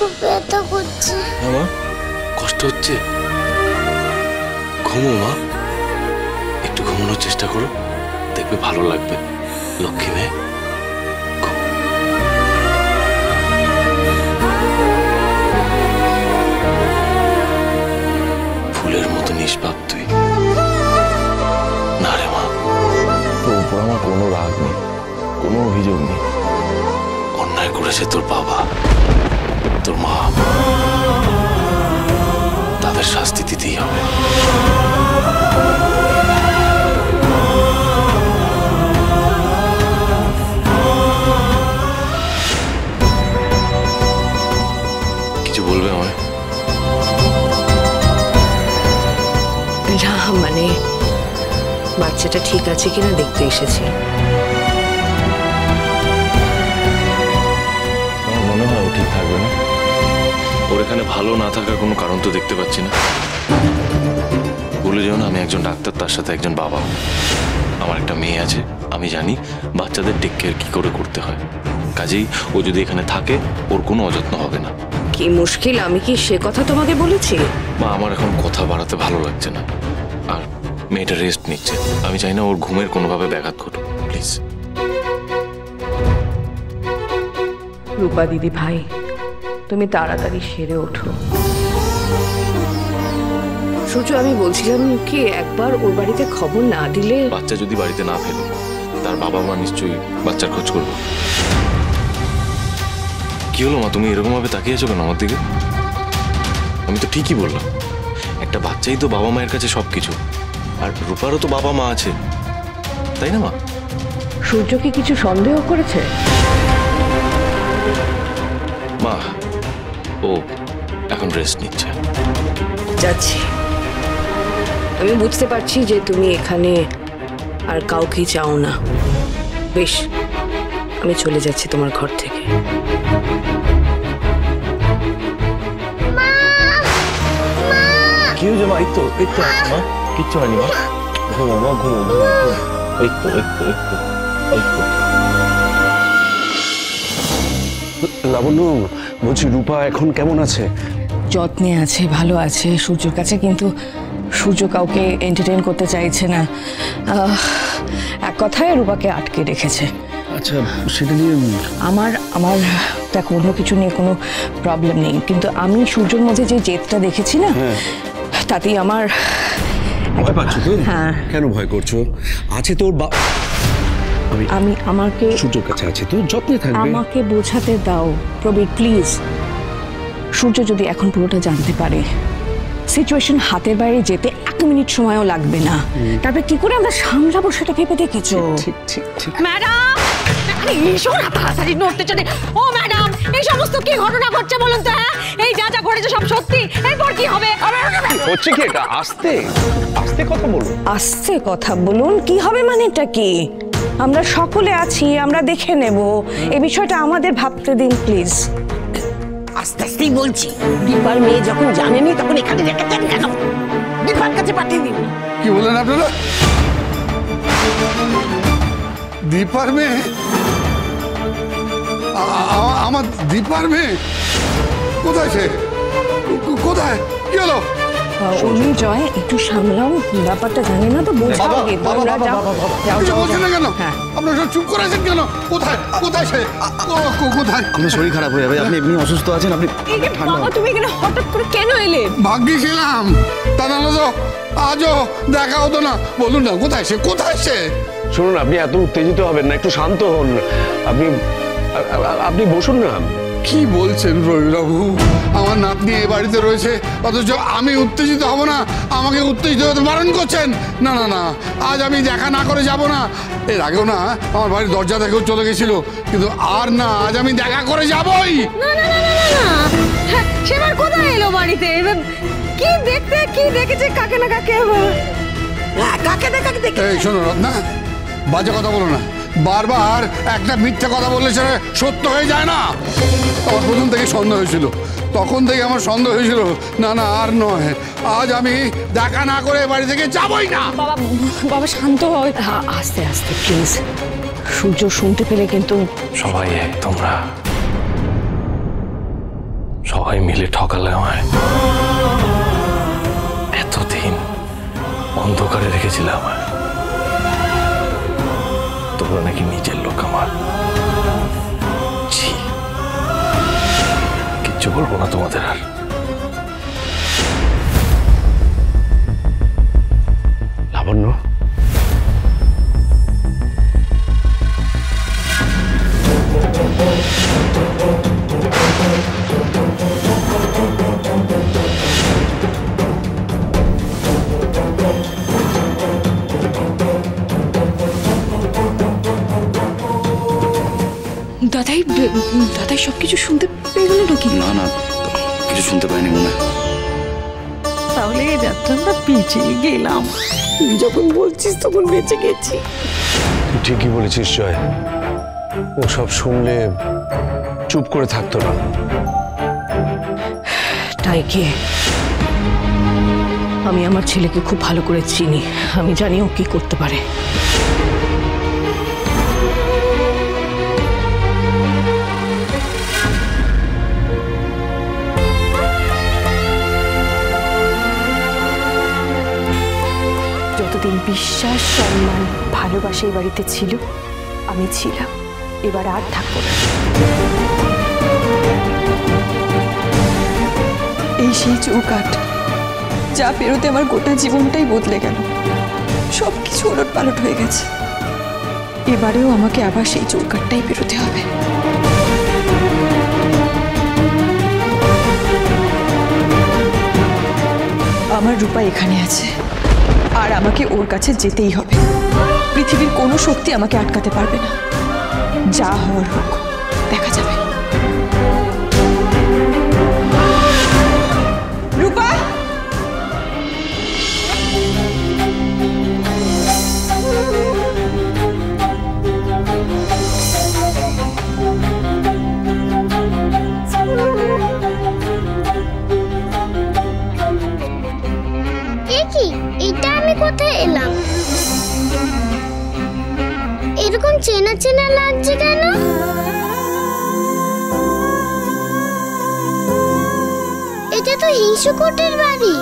খুব ব্যথা করছে। মা কষ্ট হচ্ছে? ঘুমো মা, একটু ঘুমানোর চেষ্টা করো, দেখবে ভালো লাগবে। লক্ষ্মী মেয়ে, ফুলের মতো নিষ্পাপ তুই। না রে মা, তোর উপর আমার কোনো রাগ নেই, কোনো অভিযোগ নেই। অন্যায় করেছে তোর বাবা, তোর মা, তাদের শাস্তি দিতেই হবে। কিছু বলবে আমায়? না মানে বাচ্চাটা ঠিক আছে কিনা দেখতে এসেছি। আমার মনে হয় ও ঠিক থাকবে না। ওর এখানে ভালো না থাকার কোনো কারণ তো দেখতে পাচ্ছি না। বলে যেও না আমি একজন ডাক্তার, তার সাথে একজন বাবা। আমার একটা মেয়ে আছে, আমি জানি বাচ্চাদের টেক কেয়ার কি করে করতে হয়। কাজেই ও যদি এখানে থাকে ওর কোনো অযত্ন হবে না। কি মুশকিল, আমি কি সে কথা তোমাকে বলেছি? মা আমার এখন কথা বাড়াতে ভালো লাগছে না, আর মেয়েটা রেস্ট নিচ্ছে। আমি চাই না ওর ঘুমের কোনোভাবে ব্যাঘাত ঘটুক, প্লিজ। রূপা দিদি ভাই, তুমি তাড়াতাড়ি সেরে ওঠো। সূর্য, আমি বলছিলাম কি একবার ওর বাড়িতে খবর না দিলে? বাচ্চা যদি বাড়িতে না ফেলে তার বাবা মা নিশ্চয়ই বাচ্চার খোঁজ করবে। কি হলো মা, তুমি এরকম ভাবে তাকিয়ে আছো কেন আমার দিকে? আমি তো ঠিকই বললাম, একটা বাচ্চাই তো বাবা মায়ের কাছে সবকিছু, আর রূপারও তো বাবা মা আছে, তাই না মা? সূর্য কি কিছু সন্দেহ করেছে? মা ও এখন রেস্ট নিচ্ছে। যাচ্ছি। আমি বুঝতে পারছি যে তুমি এখানে আর কাউকে চাও না। বেশ, আমি চলে যাচ্ছি তোমার ঘর থেকে। কি হয়েছে মা? এই তো মা, কিচ্ছু হয়নি মা। ঘুমো মা, ঘুমো। এই তো লাবণ্য, বলছি রূপা এখন কেমন আছে? যত্নে আছে, ভালো আছে সূর্যর কাছে, কিন্তু সূর্য কাউকে এন্টারটেইন করতে চাইছে না। এক কথায় রূপাকে আটকে রেখেছে। আচ্ছা, সেটা নিয়ে আমার দেখো অন্য কিছু নিয়ে কোনো প্রবলেম নেই, কিন্তু আমি সূর্যর মধ্যে যে জেদটা দেখেছি না, তাতেই আমার ভয় পাচ্ছ তো? হ্যাঁ। কেন ভয় করছো? আছে তোর আমি আমাকে সূর্যর কাছে আছে তো, যত্নে থাকবে। আমাকে বোঝাতে দাও প্রবীর, প্লিজ। সূর্য যদি এখন পুরোটা জানতে পারে, সিচুয়েশন হাতের বাইরে যেতে 1 মিনিট সময়ও লাগবে না। তারপরে কি করে আমরা সামলাবো সেটা ভেবে দেখেছো? ঠিক। ম্যাডাম, এসো না তাড়াতাড়ি নড়তে চলে। ও ম্যাডাম, এই সমস্ত কি ঘটনা ঘটছে বলুন তো? হ্যাঁ, এই যা যা ঘটেছে সব সত্যি? এরপর কি হবে? হচ্ছে কি এটা? আস্তে কথা বলুন। আস্তে কথা বলুন? কি হবে মানে এটা কি? আমরা সকলে আছি, আমরা দেখে নেব। এই বিষয়টা আমাদের ভাবতে দিন প্লিজ। আস্তে আস্তেই বলছি। দীপার মেয়ে যখন জানেনি তখন এখানে রেখেছেন কেন? দীপার কাছে পাঠিয়ে দিন। কি বলেন আপনারা? দীপার মেয়ে? আমার দীপার মেয়ে কোথায়? সে কোথায়? কি হলো? উনি জয় একটু সামলাও, ব্যাপারটা জানি না তো, বোঝাও আগে। কিছু বলছেন না কেন? আপনারা সব চুপ করে আছেন কেন? কোথায় সে? কোথায়? আপনার শরীর খারাপ হয়ে যাবে, আপনি এমনি অসুস্থ আছেন, আপনি ঠান্ডা। বাবা, তুমি এখানে হঠাৎ করে কেন এলে? ভাগ্যে ছিলাম, তা নাহলে তো আজও দেখা হতো না। বলুন না, কোথায় সে? শুনুন, আপনি এত উত্তেজিত হবেন না, একটু শান্ত হন। আপনি বসুন না। কি বলছেন রবিবাবু? আমার নাতনি এই বাড়িতে রয়েছে, অথচ আমি উত্তেজিত হব না? আমাকে উত্তেজিত হতে বারণ করছেন? না, আজ আমি দেখা না করে যাব না। এর আগেও না আমার বাড়ির দরজা থেকেও চলে গেছিল, কিন্তু আর না, আজ আমি দেখা করে যাবই। না, সেবার কোথায় এলো বাড়িতে? কি দেখেছে? কাকে না কাকে দেখে? এই শোনো রত্না, বাজে কথা বলো না। বারবার একটা মিথ্যা কথা বললে সেটা সত্য হয়ে যায় না। আমার প্রথম থেকে সন্দেহ হয়েছিল, তখন থেকে আমার সন্দেহ হয়েছিল। না, আর নয়, আজ আমি দেখা না করে বাড়ি থেকে যাবই না। বাবা শান্ত হয়, আস্তে আস্তে প্লিজ। সূর্য শুনতে পেলে কিন্তু। সবাই এক, তোমরা সবাই মিলে ঠকালে আমায়। এতদিন অন্ধকারে রেখেছিলে আমায়। তোমরা নাকি নিজের লোক আমার। ছি, কিচ্ছু বলবো না তোমাদের আর। লাবণ্য, দাদাই সবকিছু শুনতে পেয়ে গেল নাকি? না না, কিছু শুনতে পাইনি মনে হয়। তাহলে এই রাতটা আমরা বেঁচে গেলাম। তুই যখন বলছিস তখন বেঁচে গেছি। তুই ঠিকই বলেছিস জয়। ও সব শুনলে চুপ করে থাকতো না। তাই কি? আমি আমার ছেলেকে খুব ভালো করে চিনি। আমি জানি ও কি করতে পারে। যতদিন বিশ্বাস, সম্মান, ভালোবাসা এই বাড়িতে ছিল, আমি ছিলাম। এবার আর থাকবো না। এই সেই চৌকাঠ, যা পেরোতে আমার গোটা জীবনটাই বদলে গেল। সব কিছু ওলট পালট হয়ে গেছে। এবারেও আমাকে আবার সেই চৌকাঠটাই পেরোতে হবে। আমার রূপা এখানে আছে, আর আমাকে ওর কাছে যেতেই হবে। পৃথিবীর কোনো শক্তি আমাকে আটকাতে পারবে না। যা হওয়ার হোক, দেখা যাবে। রূপা, এটা আমি কোথায় এলাম? এরকম চেনা চেনা লাগছে কেন? এটা তো হিংসুকুটের বাড়ি।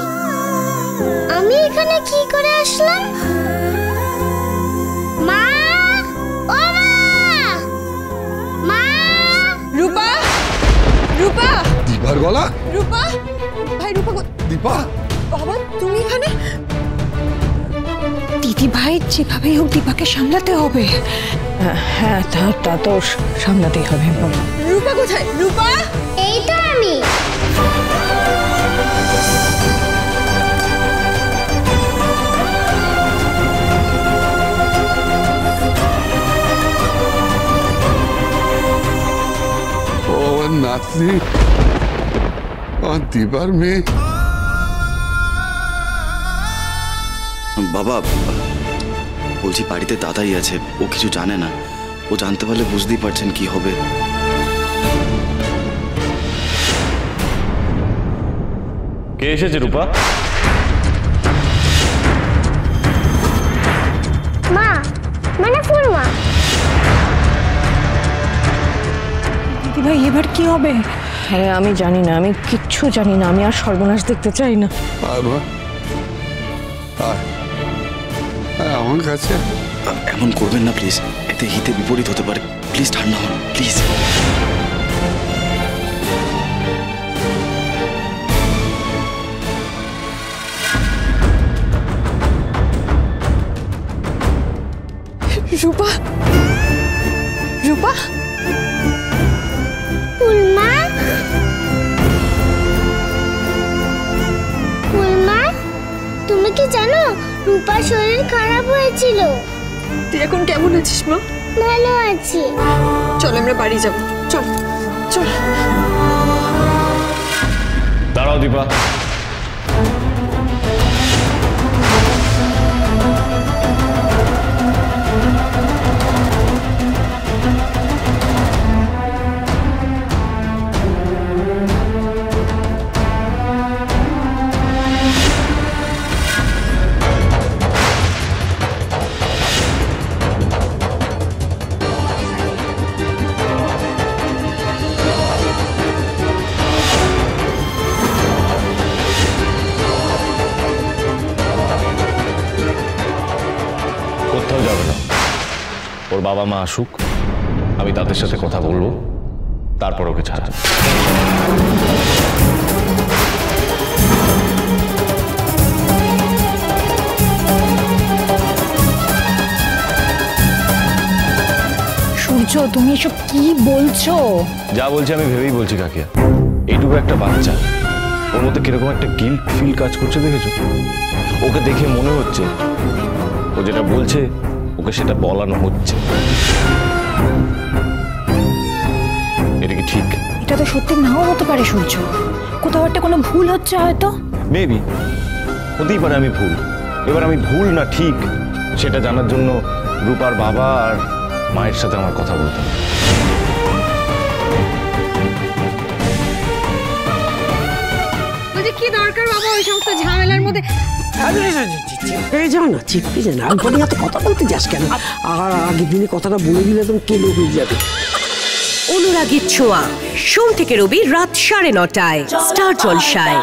আমি এখানে কি করে আসলাম? মা, ও মা, মা! রূপা, রূপা, দীপার গলা। রূপা, ভাই রূপা, দীপা, বাবা তুমি এখানে? দিদি ভাই যেভাবেই হোক দীপাকে সামলাতে হবে। হ্যাঁ, তা তো সামলাতেই হবে। রূপা কোথায়? রূপা, এই তো আমি। ও আমার নাতনি, আমার দীপার মেয়ে। বাবা, বলছি বাড়িতে দাদাই আছে, ও কিছু জানে না। ও জানতে পারলে বুঝতেই পারছেন কি হবে। কে এসেছে রূপা? মা, মানে ফুলমা। দিদি ভাই, এবার কি হবে? হ্যাঁ, আমি জানি না। আমি কিচ্ছু জানি না। আমি আর সর্বনাশ দেখতে চাই না। আয় মা, আয়, আয় আমার কাছে। এমন করবেন না প্লিজ, এতে হিতে বিপরীত হতে পারে। প্লিজ ঠান্ডা হন, প্লিজ। রূপা, রূপা, ফুলমা, ফুলমা, তুমি কি জানো রূপার শরীর খারাপ হয়েছিল? তুই এখন কেমন আছিস মা? ভালো আছি। চল আমরা বাড়ি যাবো। চল চল। দাঁড়াও দীপা। ওর বাবা মা আসুক, আমি তাদের সাথে কথা বলবো, তারপর ওকে ছাড়া। সূর্য, তুমি এসব কি বলছো? যা বলছি আমি ভেবেই বলছি কাকিয়া। এইটুকু একটা বাচ্চা, ওর মধ্যে কিরকম একটা গিল্ট ফিল কাজ করছে দেখেছো? ওকে দেখে মনে হচ্ছে ও যেটা বলছে ওকে সেটা বলানো হচ্ছে। এটা কি ঠিক? এটা তো সত্যি নাও হতে পারে সূর্য, কোথাও একটা কোনো ভুল হচ্ছে হয়তো। মেবি হতেই পারে আমি ভুল। এবার আমি ভুল না ঠিক সেটা জানার জন্য রূপার বাবা আর মায়ের সাথে আমার কথা বলতে হবে। বলছি কি দরকার বাবা ওই সমস্ত ঝামেলার মধ্যে? চিপকে যাও না, চিপকে যা না, একবারে এত কথা বলতে যাস কেন? আর আগের দিনে কথাটা বলে দিলে তুমি কেলো হয়ে যাবে। অনুরাগীর ছোঁয়া, সোম থেকে রবি রাত 9:30টায় স্টার জলসায়।